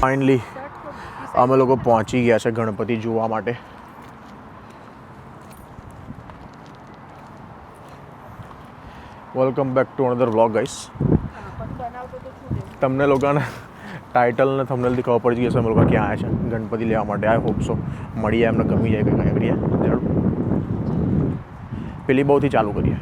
Finally અમે લોકો પહોંચી ગયા છે ગણપતિ જોવા માટે. Welcome back to another vlog guys. તમને લોકોને ટાઇટલ ને થંબનેલથી ખબર પડી જશે અમે લોકો ક્યાં આવ્યા છે ગણપતિ લેવા માટે. આઈ હોપ સો મળીએ, એમને ગમી જાય કંઈ કરીએ જરૂર. પેલી બહુથી ચાલુ કરીએ.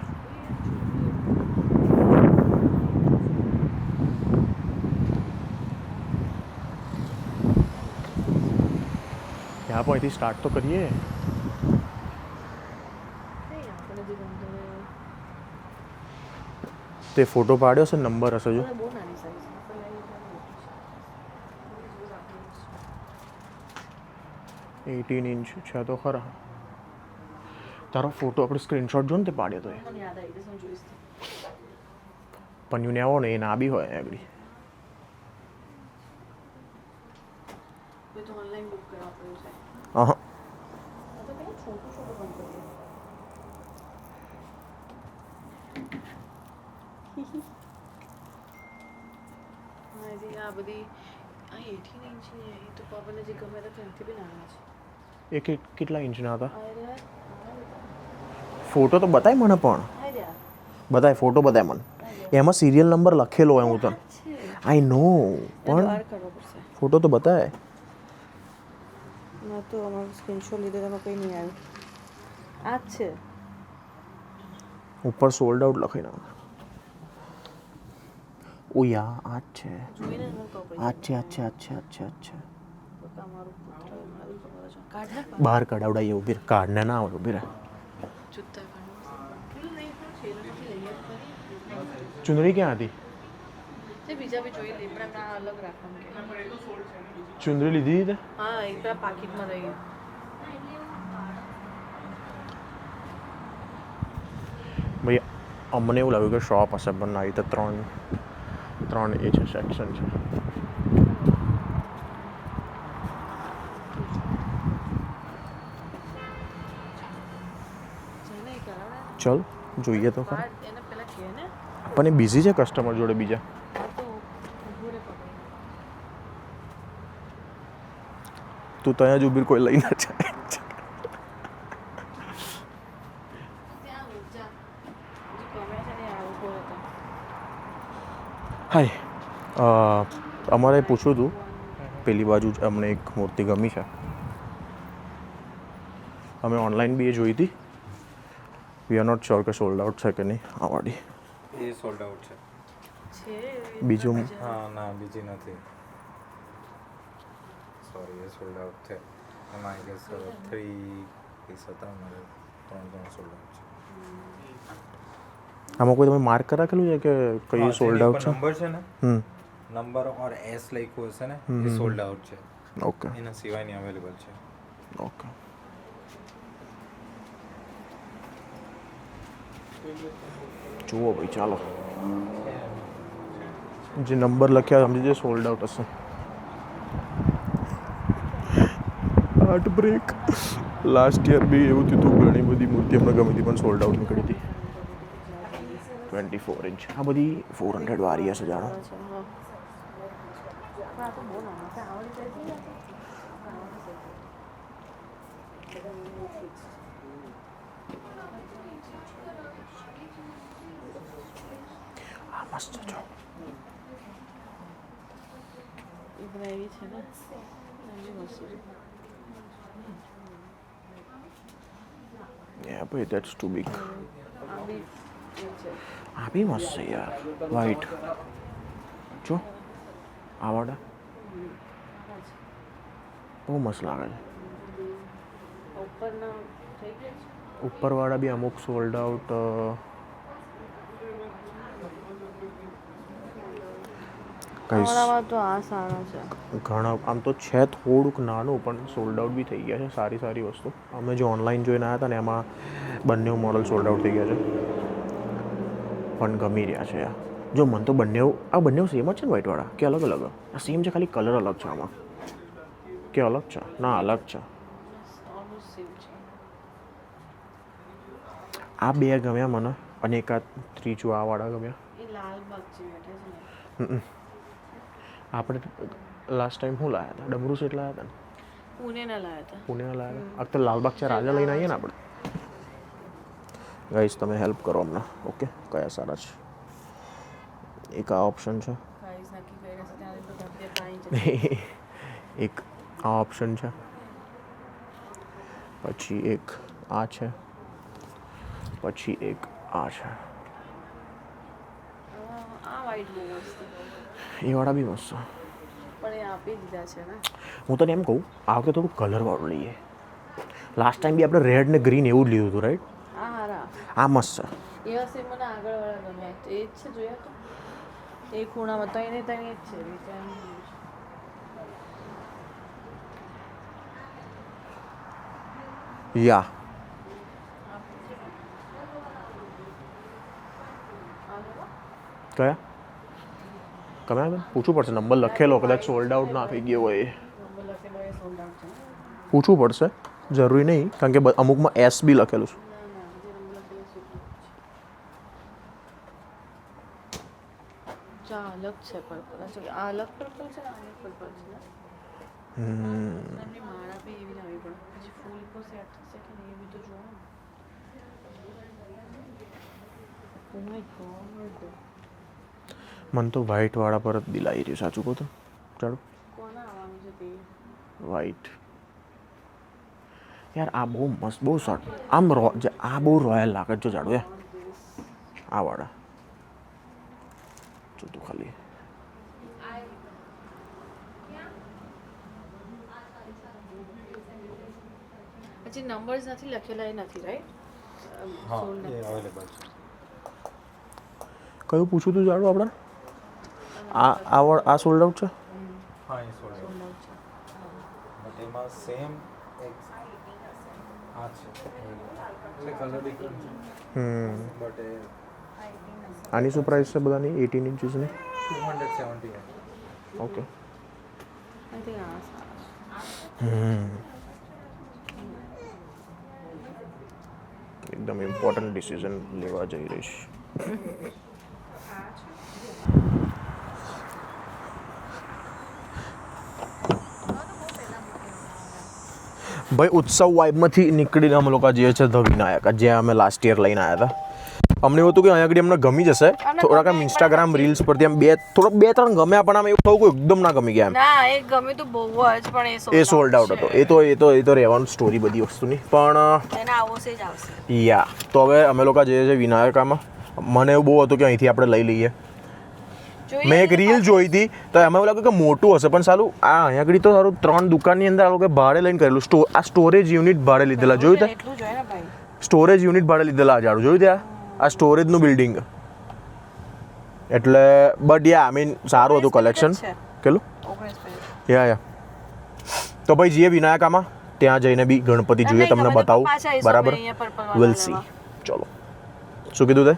यहाँ पर અહીંથી સ્ટાર્ટ તો કરીએ. તે ફોટો પાડ્યો છે, નંબર હશે જો. 18 ઇંચ છે તો ખરા. તારો ફોટો આપણે સ્ક્રીનશોટ જો ને તે પાડ્યો તો એ પન્યુને આવો ને એ ના બી હોય આગળ. હા આ બધી આ 18 ઇંચની એ તો પવન જે ગમે તે ત્યાંથી બી નાના એ છે. કેટલા ઇંચના હતા? ફોટો તો બતાય મને, પણ બતાય ફોટો બતાય મને. એમાં સિરિયલ નંબર લખેલો હોય. હું તને આઈ નો, પણ ફોટો તો બતાય. ના તો અમારું સ્ક્રીનશોટ લીધો એમાં કંઈ નહીં આવ્યું. આ જ છે ઉપર સોલ્ડ આઉટ લખાઈ નાખે. ઓ યા આ જ છે, આ જ છે, આ જ છે, આ જ છે, આ જ છે, આ જ છે. બહાર કઢાવડાઈએ. ઊભી રહે, કાઢને ના આવે. ઊભી રહે. ચુંદડી ક્યાં હતી? બીજા બી જોઈ લે પણ આ અલગ રાખવાનું. ચુંદડી લીધી હતી? હા, એ પેલા પાકીટમાં રહી. ભાઈ અમને એવું લાગ્યું કે શોપ હશે, પણ આવી તો ત્રણ એ છે, સેક્શન છે. ચલ જોઈએ તો ખરા. પણ એ બિઝી છે કસ્ટમર જોડે બીજા. તું ત્યાં જ ઊભી કોઈ લઈ ના જાય. હાય, અમારે પૂછવું હતું, પેલી બાજુ જ અમને એક મૂર્તિ ગમી છે. અમે ઓનલાઈન બી એ જોઈ હતી. વી આર નોટ શ્યોર કે સોલ્ડ આઉટ છે કે નહીં. આ વાળી એ સોલ્ડ આઉટ છે. બીજું હા ના, બીજી નથી. સોરી, એ સોલ્ડ આઉટ છે. એમાં આઈ ગેસ 3 પીસ હતા અમારે, 3 સોલ્ડ આઉટ છે. આમાં કોઈ તમે માર્ક રાખેલું છે કે કઈ સોલ્ડ આઉટ છે? નંબર છે ને, નંબર ઓર એસ લખ્યું હશે ને, એ સોલ્ડ આઉટ છે. ઓકે, એના સિવાયની અવેલેબલ છે. ઓકે. જુઓ ભાઈ, ચાલો. જે નંબર લખ્યા સમજી જે સોલ્ડ આઉટ હશે. Heart break. લાસ્ટ યર બી એવું થયું હતું. ઘણી બધી મૂર્તિ અમને ગમી હતી પણ સોલ્ડ આઉટ નીકળી હતી. 24 ઇંચ. આ બધી 400 વાળી હશે જાણો. આ મસ્ત છે. Yeah, but that's too big. આ બી મસ્ત છે યાર, વ્હાઈટ. જો આ વાળા બહુ મસ્ત લાગે છે. ઉપરવાળા બી અમુક સોલ્ડ આઉટ. ઘણા આમ તો છે થોડુંક નાનું, પણ સોલ્ડ આઉટ બી થઈ ગયા છે. સારી સારી વસ્તુ અમે જે ઓનલાઈન જોઈને આવ્યા હતા ને, એમાં બંને મોડલ સોલ્ડ આઉટ થઈ ગયા છે, પણ ગમી રહ્યા છે યાર. જો મને તો બંને સેમ જ છે ને વ્હાઈટવાળા, કે અલગ અલગ? આ સેમ છે, ખાલી કલર અલગ છે આમાં. કે અલગ છે? ના, અલગ છે. આ બે ગમ્યા મને, અને એક આ ત્રીજું આ વાળા ગમ્યા. આપણે લાસ્ટ ટાઈમ શું લાવ્યા હતા? ડમરૂ સેટ લાવ્યા હતા ને? પુણેના લાવ્યા હતા. પુણેના લાવ્યા હતા. આ તો લાલબાગ છે રાજા લઈને આવીએ ને આપણે. ગાઈસ તમે હેલ્પ કરો અમને. ઓકે, કયા સારા છે? એક આ ઓપ્શન છે, ગાઈસ નક્કી કર્યા છે ત્યારે તો તબિયત પાણી જશે. એક આ ઓપ્શન છે, પછી એક આ છે, પછી એક આ છે. આ વ્હાઈટ બહુ મસ્ત છે. એ વાળા બી મસ્ત છે. પણ એ આપી દીધા છે ને. હું તને એમ કહું આ વખતે થોડું કલરવાળું લઈએ. લાસ્ટ ટાઈમ બી આપણે રેડ ને ગ્રીન એવું જ લીધું હતું રાઈટ? આ હારા આ મસ્ત છે. એવા સેમ મને આગળવાળા ગમ્યા તો એ જ છે જોયા તો એ ખૂણામાં તો એને ત્યાં જ છે વિચાર યા કયા કમ્યા બેન પૂછવું પડશે. નંબર લખેલો કદાચ સોલ્ડ આઉટ ના થઈ ગયો હોય. લખેલો એ સોલ્ડ આઉટ છે પૂછવું પડશે, જરૂરી નહીં કારણ કે અમુકમાં એસ બી લખેલું છે. ના જે નંબર લખેલો સોલ્ડ આઉટ છે. અલગ છે પર્પલ આ અલગ પર્પલ છે ને આ પર્પલ છે ને એમની માળા બી એવી લાવવી પડે પછી ફૂલ પર સેટ થશે કે નહીં એ બી તો જોવો ને. ઓ માય ગોડ મને તો વ્હાઈટ વાળા પર જ દિલાઈ રહ્યું. સાચું કહું તો ચાલો કોના આવવાનું છે તે વ્હાઈટ. યાર આ બહુ મસ્ત બહુ શોર્ટ આમ આ બહુ રોયલ લાગે જો જાડું યાર આ વાળા જો તું ખાલી પછી નંબર્સ નથી લખેલા એ નથી રાઈટ હા એ અવેલેબલ છે. કયું પૂછું તું જાડું આપણે? આ સોલ્ડ આઉટ છે. હા એ સોલ્ડ બટ એમાં સેમ એક આ છે એટલે કલર ડિફરન્ટ છે બટ એ આની શું પ્રાઇસ છે બધાની 18 ઇંચીસની? 271. ઓકે. આઈ થિંક આ સારા એકદમ ઇમ્પોર્ટન્ટ ડિસિઝન લેવા જઈ રહીશ. ભાઈ ઉત્સવ વાઇબમાંથી નીકળીને અમે લોકો જઈએ છીએ ધ વિનાયક જ્યાં અમે લાસ્ટ યર લઈને આવ્યા હતા. અમને એવું હતું કે અહીંયા આગળ અમને ગમી જશે. થોડાક આમ ઇન્સ્ટાગ્રામ રીલ્સ પરથી આમ બે ત્રણ ગમ્યા પણ આમ એવું થયું કે એકદમ ના ગમી ગયા. ના એ ગમે તો બહુ જ પણ એ સોલ્ડ આઉટ હતો. એ તો રહેવાનું સ્ટોરી બધી વસ્તુની પણ એને આવશે જ આવશે. યા તો હવે અમે લોકો જઈએ છીએ વિનાયકામાં. મને એવું બહુ હતું કે અહીંથી આપણે લઈ લઈએ. મેં એક રીલ જોઈ હતી તો એમાં એવું લાગ્યું કે મોટું હશે પણ સારું આ અહીંયા આગળ તો સારું 3 દુકાનની અંદર આ લોકોએ ભાડે લઈને કરેલું. આ સ્ટોરેજ યુનિટ ભાડે લીધેલા જોયું ત્યાં? એટલું જોઈએ ને ભાઈ સ્ટોરેજ યુનિટ ભાડે લીધેલા આ જાડું જોયું ત્યાં? આ સ્ટોરેજનું બિલ્ડિંગ એટલે બટ યા આઈ મીન સારું હતું કલેક્શન. કેટલું? યા તો ભાઈ જઈએ વિનાયકામાં ત્યાં જઈને બી ગણપતિ જોઈએ તમને બતાવું બરાબર. Will see. ચલો શું કીધું તે?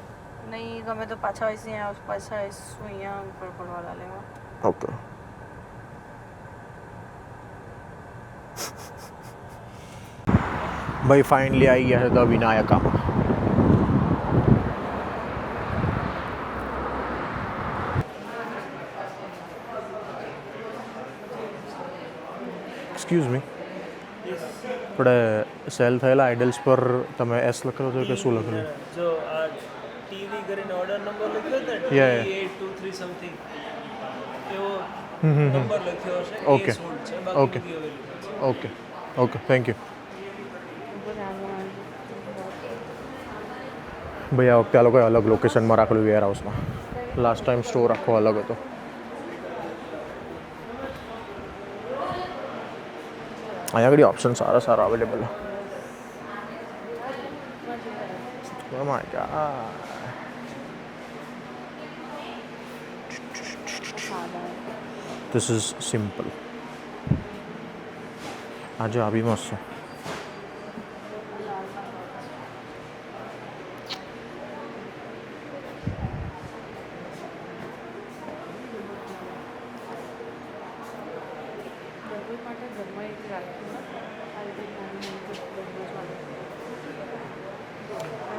નહીં ગમે તો પાછા આવીશું અહીંયા પર્પલ વાળા લેવા. ઓકે ભાઈ ફાઇનલી આવી ગયા છે ધ વિનાયકામાં. એક્સક્યુઝ મી આપણે સેલ થયેલા આઇડલ્સ પર તમે એસ લખેલો છે કે શું લખેલું? જો આ ટીવી કરીને ઓર્ડર નંબર લખ્યો હતો ને Yeah, yeah. 823 સમથિંગ એવો નંબર લખ્યો હશે. Okay. એ સોલ્ડ છે બાકી Okay. બધી available છે. Okay okay thank you. ભાઈ આ વખતે આ લોકોએ અલગ લોકેશનમાં રાખેલું વેર હાઉસમાં. લાસ્ટ ટાઈમ સ્ટોર આખો અલગ હતો. અહીંયા આગળ option Sara available. Oh my God. This is simple. આજે આ બી મસ્ત છે.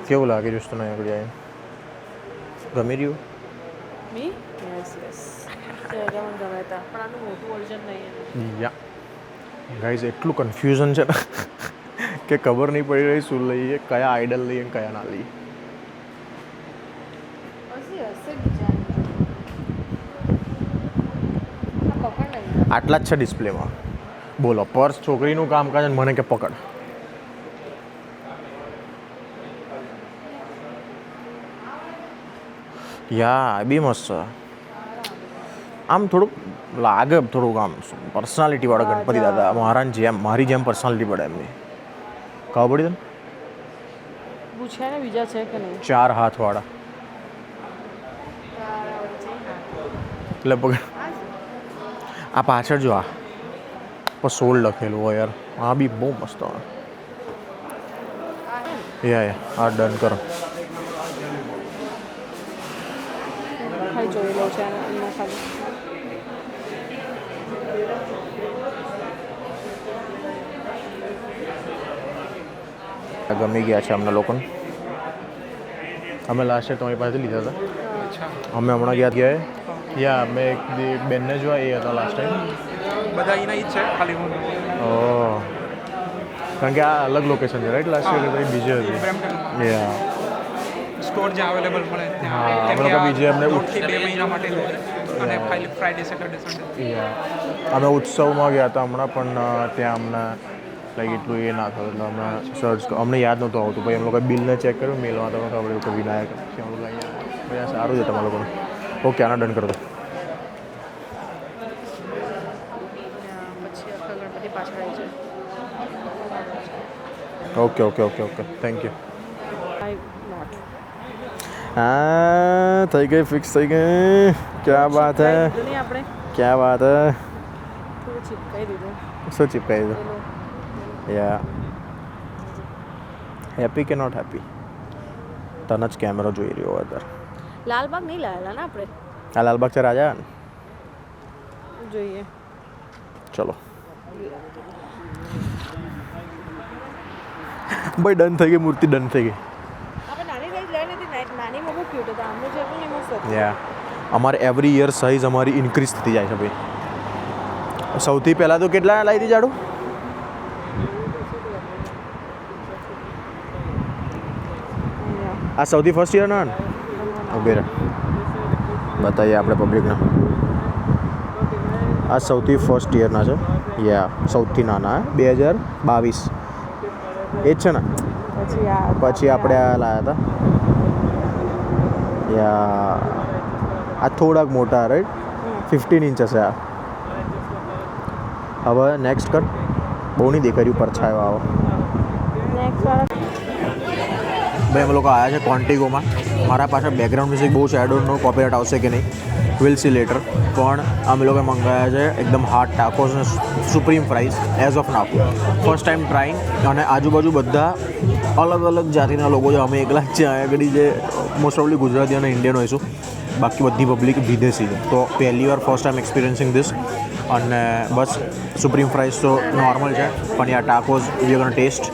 કેવું લાગે છે તને આગળ આવીને? ગમી રહ્યું? મી યસ યસ મને ગમે હતા પણ આનું મોટું વર્ઝન નહીં યા ગાઈઝ એટલું કન્ફ્યુઝન છે ને કે ખબર નહીં પડી રહી શું લઈએ, કયા આઈડલ લઈએ કયા ના લઈએ. હશે હશે બીજા પકડ નહીં આટલા જ છે ડિસ્પ્લેમાં. બોલો પર્સ છોકરીનું કામકાજ અને મને કે પકડ. યા એ બી મસ્ત છે. આમ થોડુંક લાગે થોડુંક આમ પર્સનાલિટી વાળા ગણપતિ દાદા મારી જેમ પર્સનાલિટી પડે એમની. ખબર પડી તને? પૂછ્યા ને બીજા છે કે નહીં 4 હાથવાળા એટલે પકડ. આ પાછળ જો આ પર સોલ લખેલું હોય યાર, આ બી બહુ મસ્ત હોય. યા આ ડન કરો. ખાલી જોઈ લો છે એમાં ખાલી ગમી ગયા છે અમને લોકોને. અમે લાસ્ટ યર તમારી પાસેથી લીધા હતા. અમે હમણાં ગયા યા મેં એક બેનને જોયા એ હતા લાસ્ટ ટાઈમ. બધા અહીંના જ છે ખાલી હું ઓહ કારણ કે આ અલગ લોકેશન છે રાઈટ? લાસ્ટ યર કરતાં બીજે હતી. યા સ્ટોર જ્યાં અવેલેબલ મળે હા અમે લોકો બીજે અમને 2 મહિના માટે અને ફ્રાઈડે સેટરડે સન્ડે. યા અમે ઉત્સવમાં ગયા હતા હમણાં પણ ત્યાં અમને લાઈક એટલું એ ના થયું એટલે અમે સર્ચ અમને યાદ નહોતું આવતું. ભાઈ અમે લોકો બિલને ચેક કર્યું મેલમાં તમે ખબર કે વિનાયક છે અમે લોકો અહીંયા ભાઈ સારું છે તમારા લોકોને. ઓકે આના ડન કરી દો. પછી આખા ગણપતિ પાછળ આવી જાય. Okay thank you. I not हाँ થઈ ગઈ ફિક્સ થઈ ગઈ. क्या बात है નહીં આપણે क्या बात है. થોડું ચીપકાઈ દીધું શું ચીપકાઈ દીધું? પેલો યા હેપી કે નોટ હેપી? તને જ કેમેરો જોઈ રહ્યો અત્યારે. લાલબાગ નહીં લાવેલા ને આપણે આ લાલબાગ છે રાજા ને. જોઈએ ચલો ભાઈ ડન થઈ ગઈ મૂર્તિ ડન થઈ ગઈ. આપણે નાની સાઈઝ લઈ લીધી નાનીમાં બહુ ક્યુટ હતા આમનું જે પણ એમાં સસ્તું યા અમારે એવરી યર સાઇઝ અમારી ઇન્ક્રીઝ થતી જાય છે ભાઈ. સૌથી પહેલાં તો કેટલા લાવી હતી જાડું? આ સૌથી ફર્સ્ટ યર ના ઉભી રહે બતાવીએ આપણે પબ્લિકને. આ સૌથી ફર્સ્ટ યરના છે. યા સૌથી નાના 2022 એ જ છે ને. પછી આપણે આ લાવ્યા હતા યા આ થોડાક મોટા રાઈટ 15 ઇંચ હશે આ. હવે નેક્સ્ટ કર. બહુ નહીં દેખાડ્યું પરછાયો આવો. ભાઈ અમે લોકો આવ્યા છે કોન્ટિગોમાં. મારા પાછળ બેકગ્રાઉન્ડ મ્યુઝિક બહુ છે. આઈ ડોન્ટ નો કોપીરાઇટ આવશે કે નહીં, વિલ સી લેટર. પણ અમે લોકોએ મંગાવ્યા છે એકદમ હાર્ડ ટાકોસ અને supreme fries as of now. First time trying. અને આજુબાજુ બધા અલગ અલગ જાતિના લોકો છે. અમે એકલા જ છે અહીંયા આગળ જે મોસ્ટ ઓફલી ગુજરાતી અને ઇન્ડિયન હોઈશું, બાકી બધી પબ્લિક વિદેશી છે. તો પહેલી વાર ફર્સ્ટ ટાઈમ એક્સપિરિયન્સિંગ ધીસ. અને બસ સુપ્રીમ ફ્રાઈઝ તો નોર્મલ છે પણ યા ટાકોઝ વી ગોના ટેસ્ટ.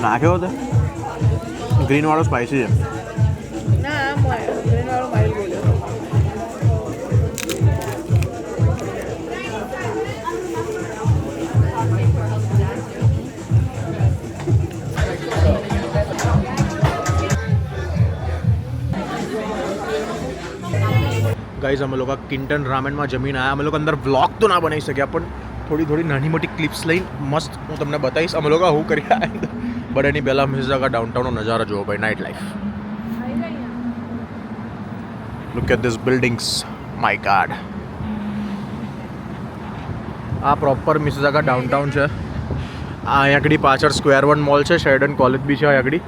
નાખ્યો હતો ગ્રીન વાળો સ્પાઈસી છે. ના ગ્રીન વાળો માઇલ બોલ્યો ગાઈઝ અમે લોકો કિન્ટન રામેનમાં જમીન આવ્યા. અમે લોકો અંદર વ્લોગ તો ના બનાવી શક્યા પણ થોડી નાની મોટી ક્લિપ્સ લઈને મસ્ત હું તમને બતાવીશ અમે લોકો શું કરી આવ્યા. બટ એની પહેલાં મિસિઝાગા ડાઉનટાઉનનો નજારો જુઓ ભાઈ, night life. Look at this buildings, my god. આ પ્રોપર મિસિઝાગા ડાઉનટાઉન છે. આ અહીંયા આગળ પાછળ સ્ક્વેર 1 મોલ છે, શેરડન કોલેજ બી છે અહીંયા આગળ.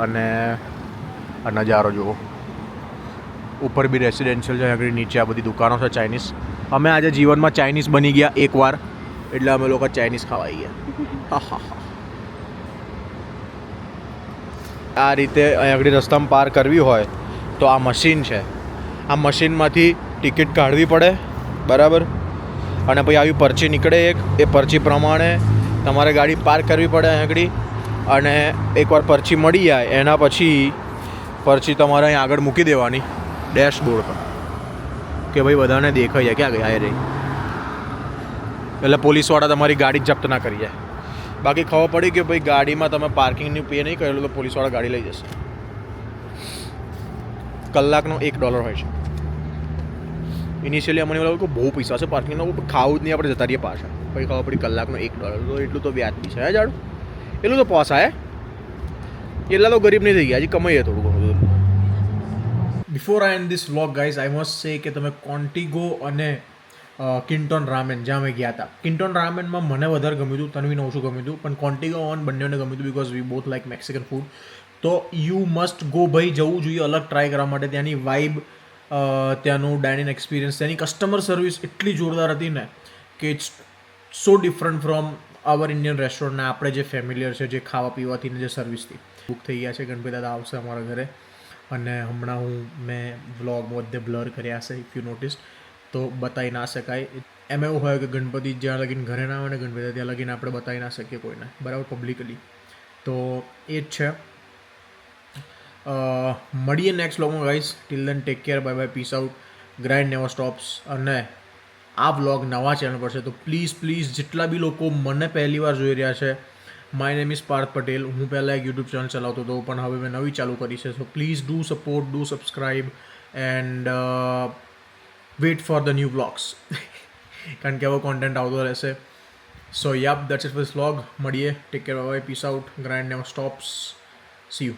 અને આ નજારો જુઓ. ઉપર બી રેસિડેન્શિયલ છે આગળ. નીચે આ બધી દુકાનો છે ચાઇનીઝ. અમે આજે જીવનમાં ચાઇનીઝ બની ગયા એકવાર. એટલે અમે લોકો ચાઇનીઝ ખાવા ગયા. આ રીતે અહીં આગળ રસ્તામાં પાર કરવી હોય તો આ મશીન છે. આ મશીનમાંથી ટિકિટ કાઢવી પડે, બરાબર, અને પછી આવી પરચી નીકળે એક, એ પરચી પ્રમાણે તમારે ગાડી પાર્ક કરવી પડે અહીં આગળ. અને એકવાર પરચી મળી જાય એના પછી પરચી તમારે અહીં આગળ મૂકી દેવાની ડેશબોર્ડ પર, કે ભાઈ બધાને દેખાઈ જાય ક્યાં ગયા એ રહી, એટલે પોલીસવાળા તમારી ગાડી જપ્ત ના કરી જાય. બાકી ખબર પડી કે ભાઈ ગાડીમાં તમે પાર્કિંગની પે નહીં કરેલું તો પોલીસવાળા ગાડી લઈ જશે. કલાકનો $1 હોય છે. ઇનિશિયલી અમને એવું લાગ્યું કે બહુ પૈસા છે પાર્કિંગનો, ખાવું જ નહીં, આપણે જતા રહીએ પાછા. પછી ખબર પડી કલાકનો $1, તો એટલું તો વ્યાજબી છે. જાડું એટલું તો પોસાય, એટલા તો ગરીબ નહીં થઈ ગયા, હજી કમાઈએ થોડું ઘણું. Before I and this vlog guys, I must સે કે તમે કોન્ટિગો અને કિન્ટોન રામેન જ્યાં અમે ગયા હતા, કિન્ટોન રામેનમાં મને વધારે ગમ્યું હતું, તન્વીને ઓછું ગમ્યું હતું, પણ કોન્ટિગો ઓન બંનેને ગમ્યું હતું because we both like Mexican food. તો યુ મસ્ટ ગો ભાઈ, જવું જોઈએ અલગ ટ્રાય કરવા માટે. ત્યાંની વાઇબ, ત્યાંનું ડાઇનિંગ એક્સપિરિયન્સ, ત્યાંની કસ્ટમર સર્વિસ એટલી જોરદાર હતી ને કે it's so different from our Indian રેસ્ટોરન્ટના આપણે જે ફેમિલિયર છે, જે ખાવા પીવાથી ને જે સર્વિસથી. બુક થઈ ગયા છે, ગણપતિ દાદા આવશે અમારા ઘરે. અને હમણાં મેં વ્લોગ બધે બ્લર કર્યા છે, ઇફ યુ નોટિસ, તો બતાવી ના શકાય. એમ એવું હોય કે ગણપતિ જ્યાં લગીને ઘરે ના આવે ને ગણપતિ ત્યાં લગીને આપણે બતાવી ના શકીએ કોઈને, બરાબર, પબ્લિકલી. તો એ જ છે. મળીએ નેક્સ્ટ વ્લોગમાં guys. Till then take care, bye bye, peace out, grind never stops. અને આ વ્લોગ નવા ચેનલ પર છે તો પ્લીઝ જેટલા બી લોકો મને પહેલી વાર જોઈ રહ્યા છે, my name is Parth Patel. હું પહેલાં એક યુટ્યુબ ચેનલ ચલાવતો હતો, પણ હવે મેં નવી ચાલુ કરી છે. So please do support, do subscribe and wait for the new vlogs. કારણ કે આવો કોન્ટેન્ટ આવતો રહેશે. So yup, that's it for this vlog. મળીએ, take care, bye bye, peace out, grind never stops, see you.